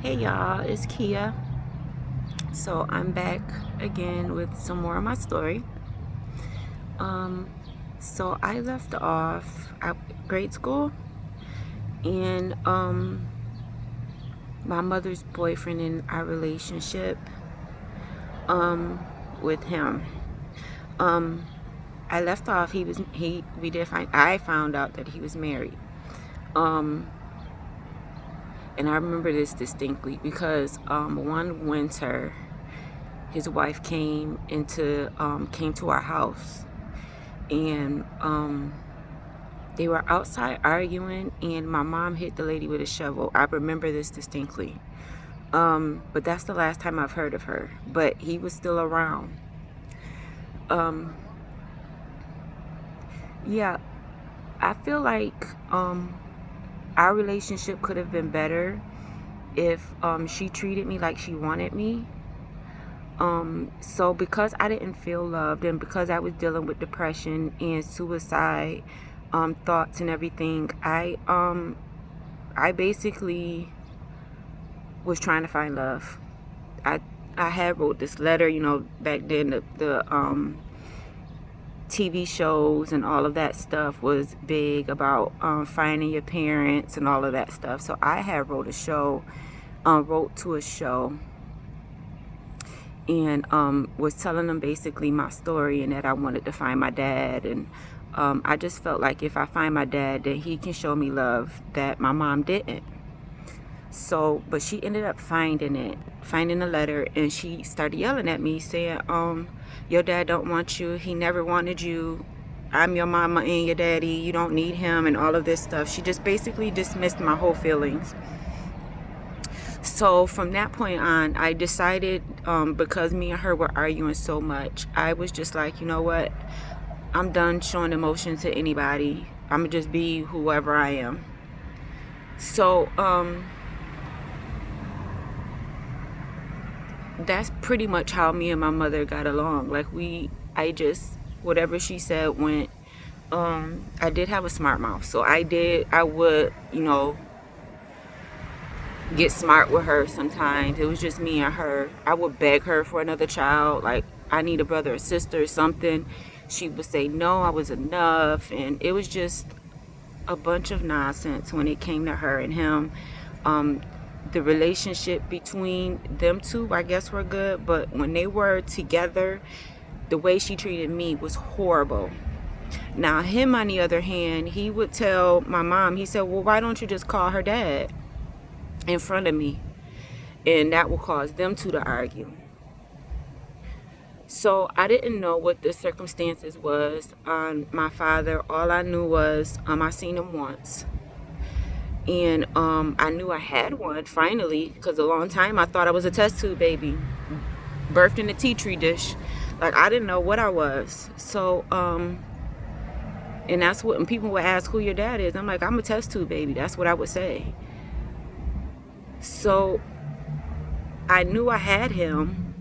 Hey y'all, it's Kia. So I'm back again with some more of my story. Um, so I left off at grade school, and my mother's boyfriend and our relationship with him. Um, I left off. I found out that he was married. Um, and I remember this distinctly because one winter his wife came to our house, and they were outside arguing, and my mom hit the lady with a shovel. I remember this distinctly. But that's the last time I've heard of her. But he was still around. Um, yeah, I feel like our relationship could have been better if she treated me like she wanted me. So because I didn't feel loved, and because I was dealing with depression and suicide thoughts and everything, I basically was trying to find love. I I had wrote this letter, back then the TV shows and all of that stuff was big about finding your parents and all of that stuff. So I had wrote to a show, and was telling them basically my story and that I wanted to find my dad. And I just felt like if I find my dad, that he can show me love that my mom didn't. So, but she ended up finding the letter, and she started yelling at me saying, your dad don't want you. He never wanted you. I'm your mama and your daddy. You don't need him, and all of this stuff. She just basically dismissed my whole feelings. So from that point on, I decided, because me and her were arguing so much, I was just like, you know what? I'm done showing emotion to anybody. I'm gonna just be whoever I am. So, that's pretty much how me and my mother got along. Like whatever she said went. I did have a smart mouth, so I would, get smart with her sometimes. It was just me and her. I would beg her for another child, like I need a brother or sister or something. She would say no, I was enough, and it was just a bunch of nonsense when it came to her and him. The relationship between them two, I guess, were good, but when they were together, the way she treated me was horrible. Now him, on the other hand, he would tell my mom, he said, well, why don't you just call her dad in front of me? And that will cause them two to argue. So I didn't know what the circumstances was on my father. All I knew was I seen him once, and I knew I had one finally, because a long time I thought I was a test tube baby, birthed in a tea tree dish. Like I didn't know what I was. So and that's what, when people would ask who your dad is, I'm like, I'm a test tube baby. That's what I would say. So I knew I had him,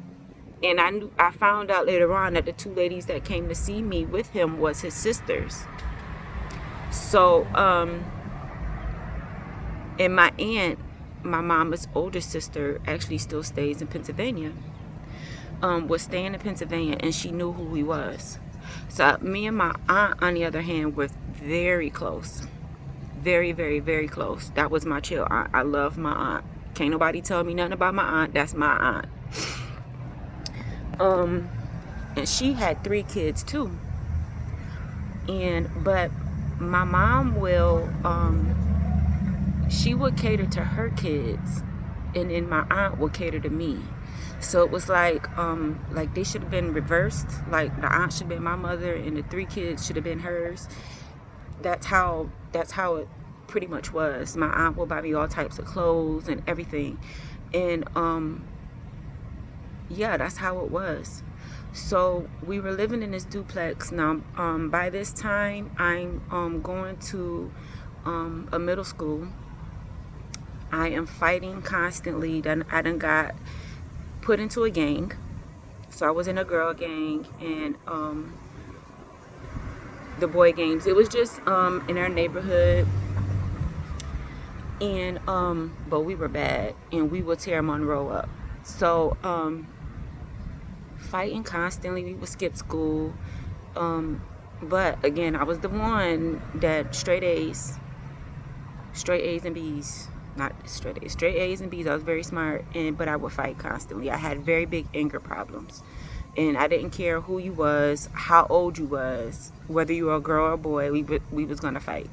and I found out later on that the two ladies that came to see me with him was his sisters. So and my aunt, my mama's older sister, actually still stays in Pennsylvania. Was staying in Pennsylvania, and she knew who he was. So me and my aunt, on the other hand, were very close. Very, very, very close. That was my chill aunt. I love my aunt. Can't nobody tell me nothing about my aunt. That's my aunt. And she had 3 kids too. But my mom she would cater to her kids, and then my aunt would cater to me. So it was like they should have been reversed. Like the aunt should have been my mother, and the 3 kids should have been hers. That's how it pretty much was. My aunt would buy me all types of clothes and everything, and yeah, that's how it was. So we were living in this duplex. Now by this time, I'm going to a middle school. I am fighting constantly. I done got put into a gang. So I was in a girl gang and the boy gangs. It was just in our neighborhood. And but we were bad, and we would tear Monroe up. So fighting constantly. We would skip school. But again, I was the one that straight A's and B's. Not straight A's, straight A's and B's. I was very smart, but I would fight constantly. I had very big anger problems, and I didn't care who you was, how old you was, whether you were a girl or a boy. We was gonna fight.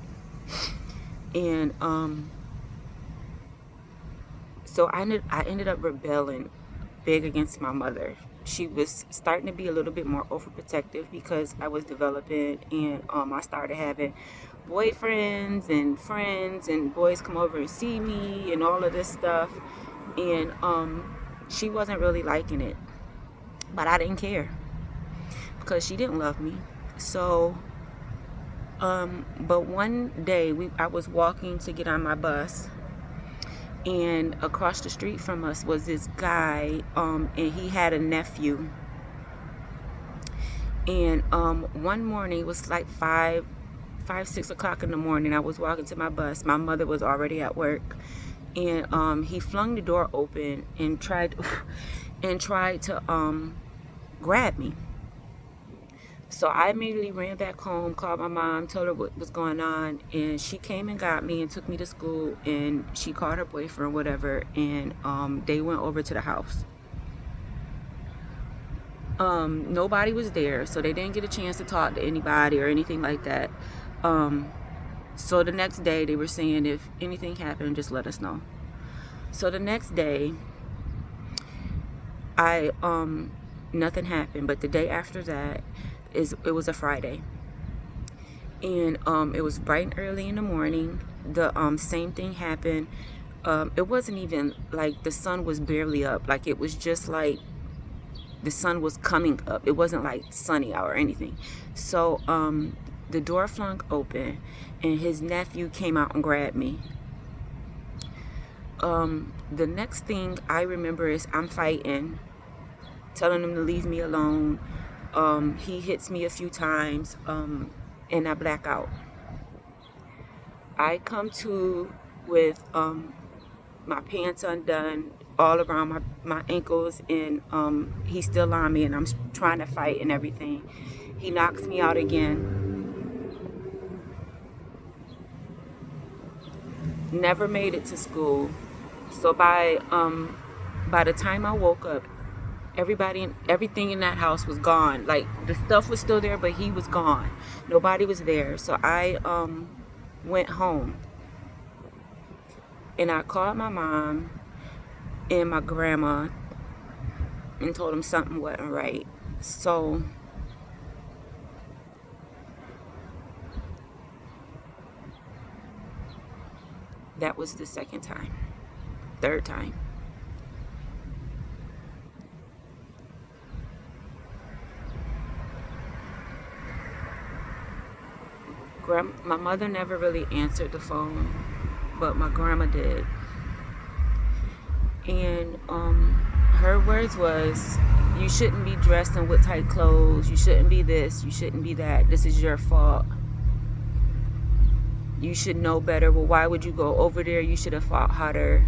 And so I ended up rebelling big against my mother. She was starting to be a little bit more overprotective because I was developing, and I started having boyfriends and friends, and boys come over and see me and all of this stuff. And she wasn't really liking it, but I didn't care because she didn't love me. So but one day I was walking to get on my bus, and across the street from us was this guy, and he had a nephew. And one morning, it was like 6 o'clock in the morning. I was walking to my bus. My mother was already at work, and he flung the door open and tried to grab me. So I immediately ran back home, called my mom, told her what was going on, and she came and got me and took me to school, and she called her boyfriend, whatever, and they went over to the house. Nobody was there, so they didn't get a chance to talk to anybody or anything like that. So the next day they were saying, if anything happened, just let us know. So the next day, nothing happened, but the day after that, it was a Friday, and it was bright and early in the morning. The same thing happened. It wasn't even like the sun was barely up. Like, it was just like the sun was coming up. It wasn't like sunny out or anything. So the door flung open, and his nephew came out and grabbed me. The next thing I remember is I'm fighting, telling him to leave me alone. He hits me a few times, and I black out. I come to with my pants undone all around my ankles, and he's still on me, and I'm trying to fight and everything. He knocks me out again. Never made it to school. So by the time I woke up, everything in that house was gone. Like, the stuff was still there, but he was gone. Nobody was there. So I went home, and I called my mom and my grandma and told them something wasn't right. So that was the second time. Third time. My mother never really answered the phone, but my grandma did. And her words was, you shouldn't be dressed in with tight clothes. You shouldn't be this. You shouldn't be that. This is your fault. You should know better. Well, why would you go over there? You should have fought harder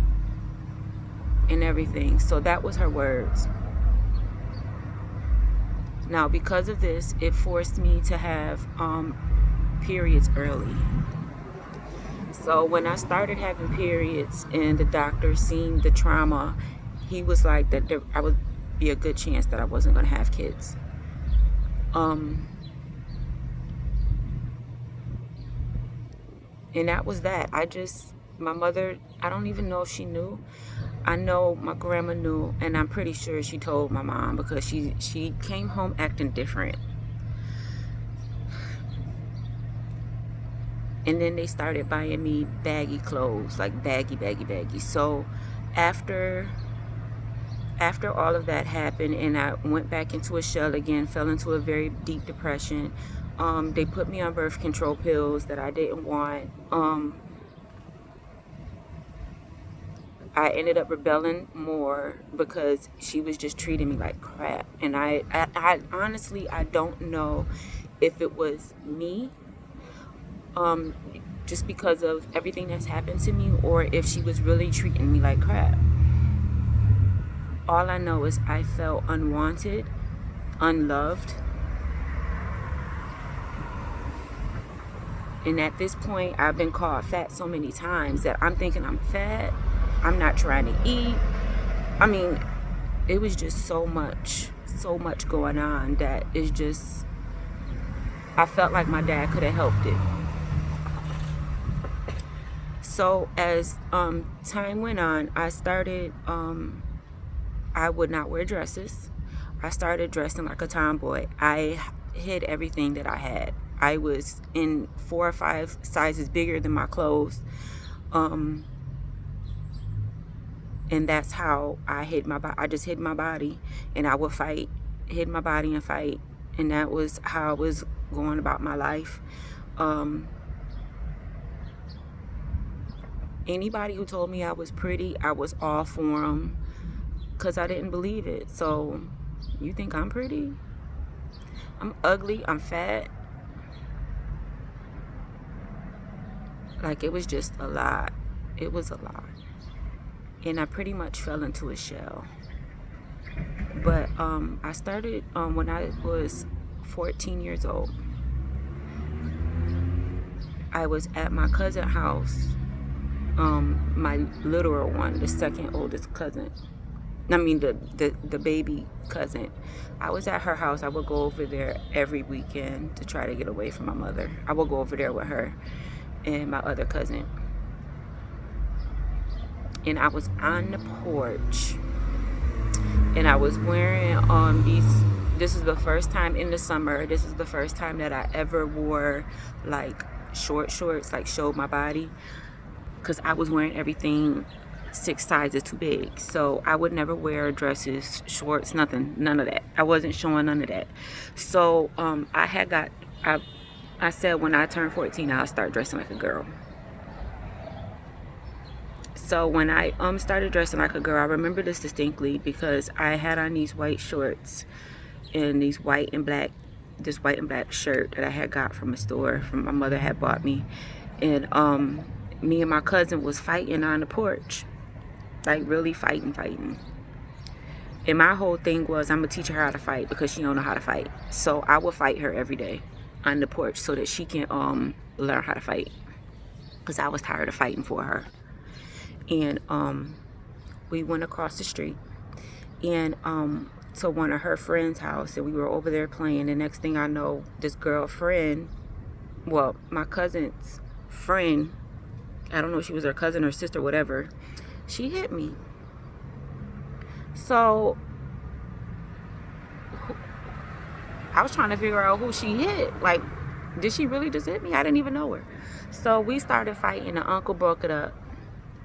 and everything. So that was her words. Now, because of this, it forced me to have periods early. So when I started having periods and the doctor seen the trauma, he was like that I would be a good chance that I wasn't going to have kids. And that was that. My mother, I don't even know if she knew. I know my grandma knew, and I'm pretty sure she told my mom, because she came home acting different. And then they started buying me baggy clothes, like baggy. So after all of that happened, and I went back into a shell again, fell into a very deep depression. They put me on birth control pills that I didn't want. I ended up rebelling more because she was just treating me like crap. And I honestly, I don't know if it was me um, just because of everything that's happened to me, or if she was really treating me like crap. All I know is I felt unwanted, unloved. And at this point, I've been called fat so many times that I'm thinking I'm fat. I'm not trying to eat. I mean, it was just so much going on that it's just, I felt like my dad could have helped it. So as time went on, I started, I would not wear dresses. I started dressing like a tomboy. I hid everything that I had. I was in 4 or 5 sizes bigger than my clothes. And that's how I hid my body. I just hid my body, and I would fight, hid my body and fight. And that was how I was going about my life. Anybody who told me I was pretty, I was all for them, because I didn't believe it. So, you think I'm pretty? I'm ugly, I'm fat. Like, it was just a lot. It was a lot. And I pretty much fell into a shell. But I started when I was 14 years old. I was at my cousin's house, my literal one, the second oldest cousin. I mean, the baby cousin. I was at her house. I would go over there every weekend to try to get away from my mother. I would go over there with her and my other cousin. And I was on the porch, and I was wearing this is the first time in the summer, this is the first time that I ever wore like short shorts, like showed my body, because I was wearing everything 6 sizes too big. So I would never wear dresses, shorts, nothing, none of that. I wasn't showing none of that. So I said when I turned 14, I'll start dressing like a girl. So when I started dressing like a girl, I remember this distinctly because I had on these white shorts and this white and black shirt that I had got from a store, from my mother had bought me. And me and my cousin was fighting on the porch, like really fighting. And my whole thing was, I'm gonna teach her how to fight because she don't know how to fight. So I would fight her every day on the porch so that she can learn how to fight, because I was tired of fighting for her. And we went across the street and to one of her friends' house, and we were over there playing. The next thing I know, this girlfriend, well, my cousin's friend, I don't know if she was her cousin or sister, whatever, she hit me. So I was trying to figure out who she hit. Like, did she really just hit me? I didn't even know her. So we started fighting. The uncle broke it up,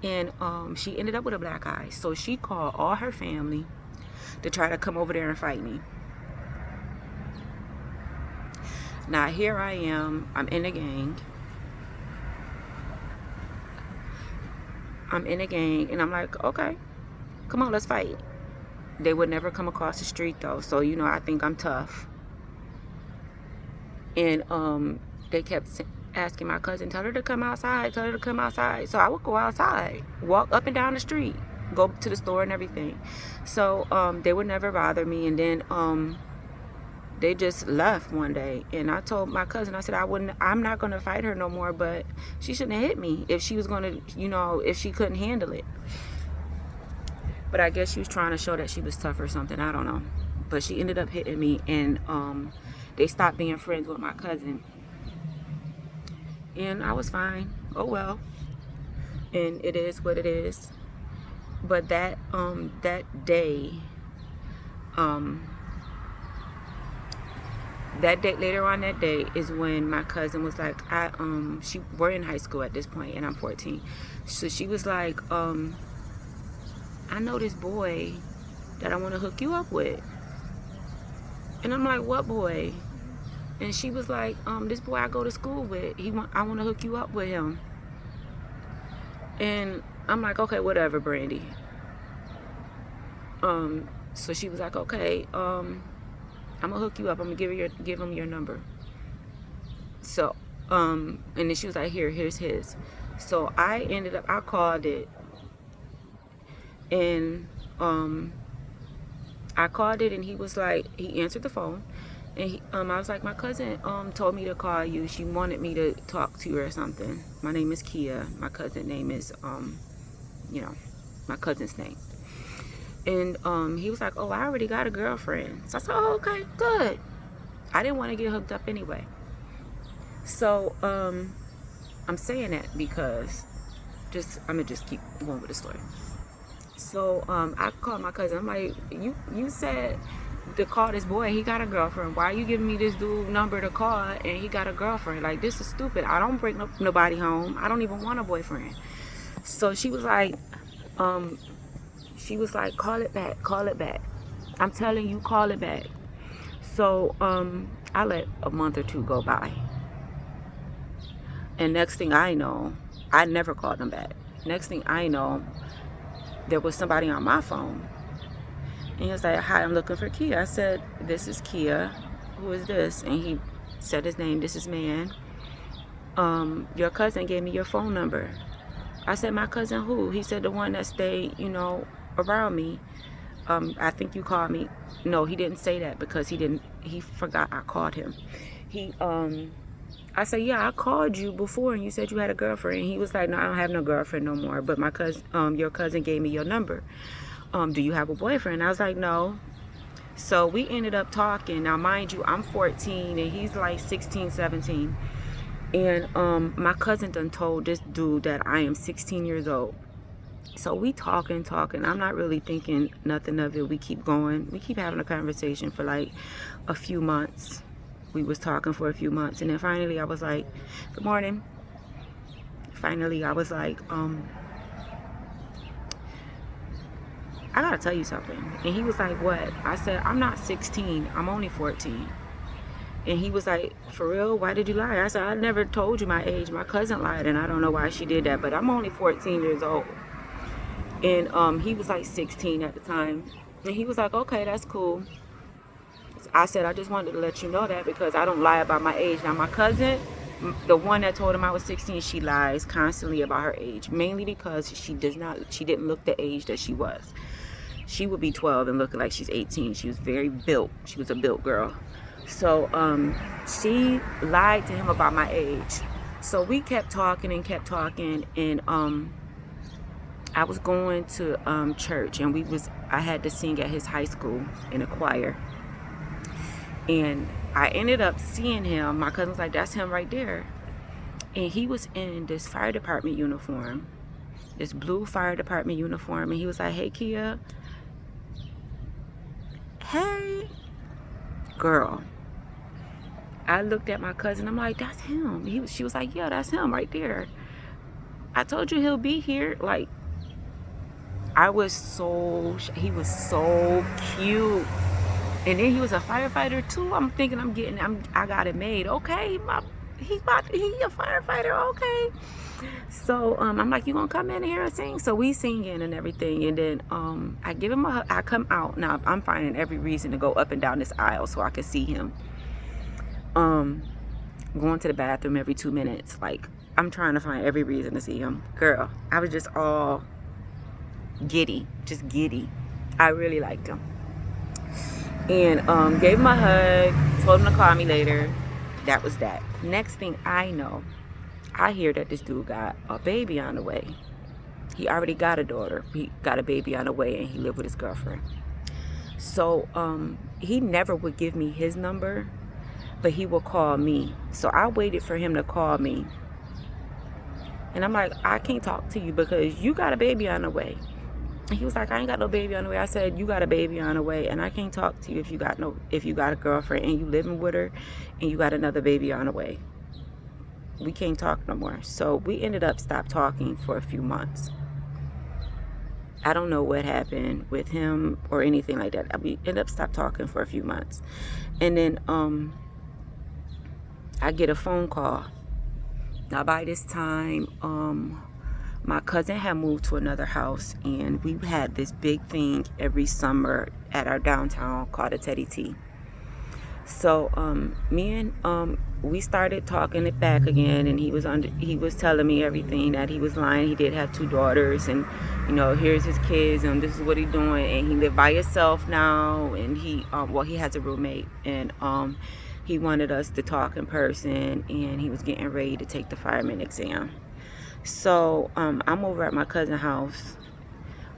and she ended up with a black eye. So she called all her family to try to come over there and fight me. Now here I am, I'm in a gang. And I'm like, okay, come on, let's fight. They would never come across the street though, so you know, I think I'm tough. And they kept asking my cousin, tell her to come outside. So I would go outside, walk up and down the street, go to the store and everything. So they would never bother me. And then they just left one day, and I told my cousin, I said, I'm not gonna fight her no more, but she shouldn't have hit me if she was gonna, you know, if she couldn't handle it. But I guess she was trying to show that she was tough or something, I don't know. But she ended up hitting me, and they stopped being friends with my cousin. And I was fine. Oh well. And it is what it is. But that day, later on that day is when my cousin was like, we're in high school at this point, and I'm 14. So she was like, I know this boy that I want to hook you up with. And I'm like, what boy? And she was like, this boy I go to school with, I want to hook you up with him. And I'm like, okay, whatever, Brandy. So she was like, okay, I'm gonna hook you up. I'm gonna give him your number. So And then she was like, here's his. So I called it, and I called it, and he was like, he answered the phone, and I was like, my cousin told me to call you. She wanted me to talk to you or something. My name is Kia. My cousin name is my cousin's name. And he was like, oh, I already got a girlfriend. So I said, oh, okay, good. I didn't want to get hooked up anyway. So I'm saying that because I'm gonna just keep going with the story. So I called my cousin. I'm like, you said to call this boy. He got a girlfriend. Why are you giving me this dude number to call and he got a girlfriend? Like, this is stupid. I don't bring nobody home. I don't even want a boyfriend. So she was like, call it back. I'm telling you, call it back. So I let a month or two go by. And next thing I know, I never called him back. Next thing I know, there was somebody on my phone. And he was like, hi, I'm looking for Kia. I said, this is Kia. Who is this? And he said his name. This is man. Your cousin gave me your phone number. I said, my cousin who? He said, the one that stayed, around me. I think you called me. No, he didn't say that because he forgot I called him. I said, yeah, I called you before and you said you had a girlfriend. And he was like, no, I don't have no girlfriend no more. But my cousin, your cousin gave me your number. Do you have a boyfriend? I was like, no. So we ended up talking. Now, mind you, I'm 14 and he's like 16, 17. And my cousin done told this dude that I am 16 years old. So we talking. I'm not really thinking nothing of it. We keep going. We keep having a conversation for like a few months. We was talking for a few months, and then finally I was like, good morning. Finally I was like, I gotta tell you something. And he was like, what? I said, I'm not 16, I'm only 14. And he was like, for real? Why did you lie? I said, I never told you my age. My cousin lied, and I don't know why she did that, but I'm only 14 years old. And he was like 16 at the time. And he was like, okay, that's cool. I said, I just wanted to let you know that because I don't lie about my age. Now, my cousin, the one that told him I was 16, she lies constantly about her age, mainly because she didn't look the age that she was. She would be 12 and looking like she's 18. She was very built. She was a built girl. So she lied to him about my age. So we kept talking, and I was going to church, and I had to sing at his high school in a choir. And I ended up seeing him. My cousin was like, that's him right there. And he was in this fire department uniform, this blue fire department uniform. And he was like, hey, Kia. Hey. Girl. I looked at my cousin. I'm like, that's him. She was like, yeah, that's him right there. I told you he'll be here. Like, he was so cute. And then he was a firefighter too. I'm thinking I got it made. Okay, he a firefighter. Okay. So I'm like, you gonna come in here and sing? So we singing and everything. And then I give him a hug. I come out. Now I'm finding every reason to go up and down this aisle so I can see him. Going to the bathroom every 2 minutes. Like, I'm trying to find every reason to see him. Girl, I was just all giddy. Just giddy. I really liked him. And gave him a hug, told him to call me later. That was that. Next thing I know, I hear that this dude got a baby on the way. He already got a daughter. He got a baby on the way, and he lived with his girlfriend. So he never would give me his number, but he would call me. So I waited for him to call me. And I'm like, I can't talk to you because you got a baby on the way. And he was like, I ain't got no baby on the way. I said, you got a baby on the way, and I can't talk to you if you got a girlfriend and you living with her and you got another baby on the way. We can't talk no more. So we ended up stopped talking for a few months. I don't know what happened with him or anything like that. We ended up stopped talking for a few months. And then I get a phone call. Now by this time, my cousin had moved to another house, and we had this big thing every summer at our downtown called a Teddy T. So me and we started talking it back again, and he was telling me everything, that he was lying. He did have 2 daughters, and here's his kids, and this is what he's doing, and he lived by himself now, and he he has a roommate, and he wanted us to talk in person, and he was getting ready to take the fireman exam. So I'm over at my cousin's house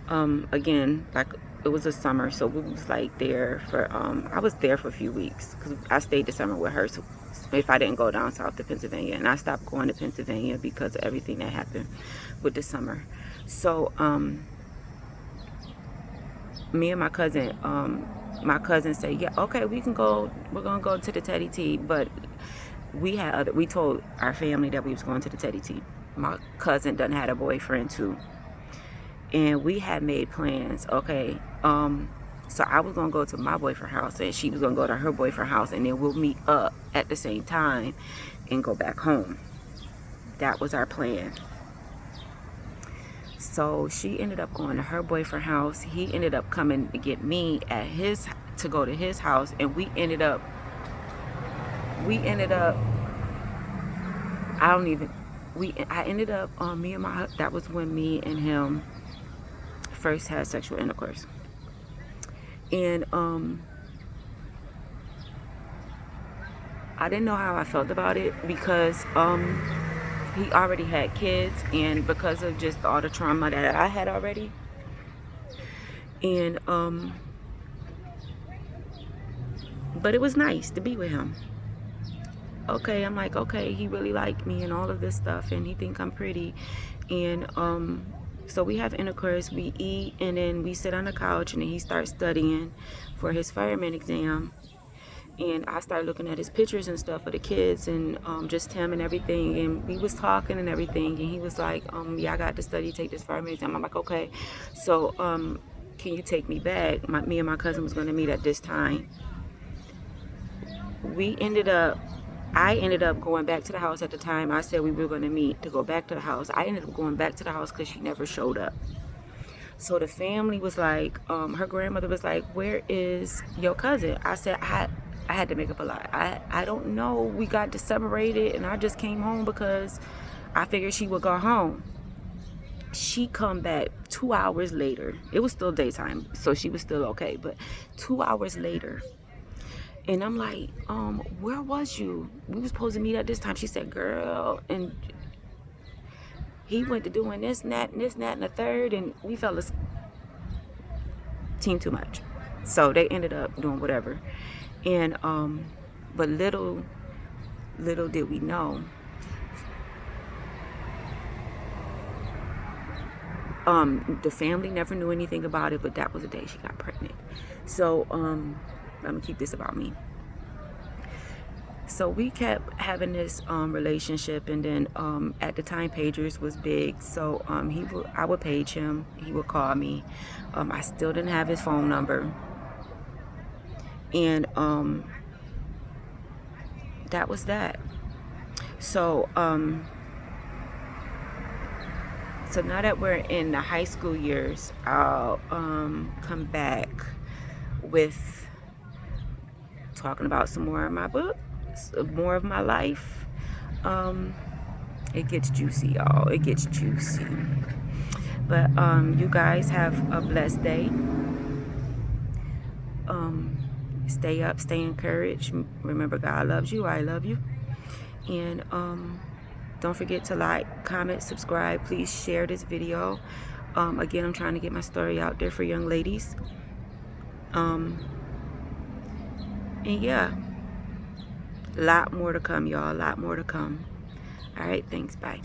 again, like, it was a summer, so we was like there for I was there for a few weeks because I stayed the summer with her, so if I didn't go down south to Pennsylvania, and I stopped going to Pennsylvania because of everything that happened with the summer. So me and my cousin said, yeah, okay, we're gonna go to the Teddy T, but we told our family that we was going to the Teddy T. My cousin done had a boyfriend too, and we had made plans. Okay, so I was gonna go to my boyfriend's house, and she was gonna go to her boyfriend's house, and then we'll meet up at the same time and go back home. That was our plan. So she ended up going to her boyfriend's house. He ended up coming to get me to go to his house, and we ended up that was when me and him first had sexual intercourse. And I didn't know how I felt about it because he already had kids, and because of just all the trauma that I had already. And but it was nice to be with him. Okay, I'm like, okay, he really liked me and all of this stuff, and he think I'm pretty. And so we have intercourse, we eat, and then we sit on the couch, and then he starts studying for his fireman exam. And I started looking at his pictures and stuff of the kids, and just him and everything. And we was talking and everything, and he was like, yeah, I got to study, take this fireman exam. I'm like, okay. So can you take me back? Me and my cousin was going to meet at this time. I ended up going back to the house at the time I said we were going to meet to go back to the house. I ended up going back to the house because she never showed up. So the family was like, her grandmother was like, where is your cousin? I said, I had to make up a lie. I don't know. We got separated, and I just came home because I figured she would go home. She come back 2 hours later. It was still daytime, so she was still okay. But 2 hours later, and I'm like, where was you? We were supposed to meet at this time. She said, girl, and he went to doing this and that, and this and that, and the third, and we felt a team too much. So they ended up doing whatever. And but little did we know, the family never knew anything about it, but that was the day she got pregnant. So I'm gonna keep this about me. So we kept having this relationship, and then at the time pagers was big, so I would page him, he would call me. I still didn't have his phone number, and that was that. So so now that we're in the high school years, I'll come back with talking about some more of my book, more of my life. It gets juicy, y'all. It gets juicy. But you guys have a blessed day. Stay up, stay encouraged. Remember, God loves you. I love you. And don't forget to like, comment, subscribe. Please share this video. Again, I'm trying to get my story out there for young ladies. And yeah, a lot more to come, y'all. A lot more to come. All right, thanks. Bye.